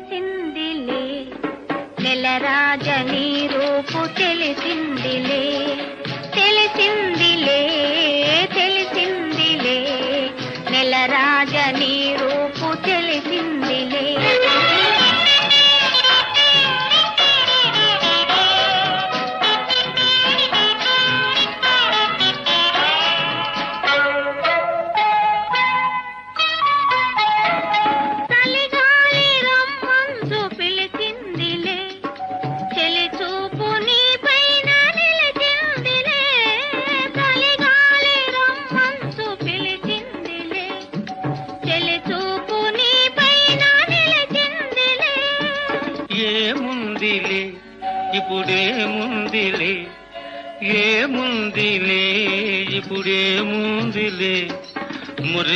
తెలిసిందిలే నెలరాజని రూపు తెలిసిందిలే తెలిసిందిలే తెలిసిందిలే నెలరాజని రూపు తెలిసిందిలే ఏముందిలే ఇప్పుడేముందిలే ఏముందిలే ఇప్పుడేముందిలే మురి